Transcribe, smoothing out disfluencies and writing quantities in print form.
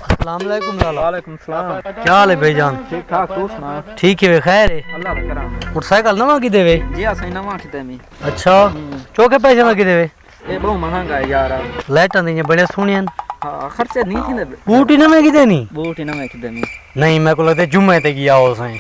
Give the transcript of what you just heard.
अस्सलाम वालेकुम लाला। वालेकुम सलाम। क्या हाल है भाईजान? ठीक ठाक, तू सुना? ठीक है वे, खैर है? अल्लाह दा करम। मोटरसाइकिल नवा की देवे? जी असां नवा खिते में। अच्छा, चौके पैसे ना की देवे? ए बहु महंगा है यार। लाइटां दी बड़े सोहणियां। हां खर्चे नहीं थींदे। बूट ही नवे की देनी? बूट ही नवे खिते में। नहीं, मेरे को लगता है जुम्मे ते गया हो साईं।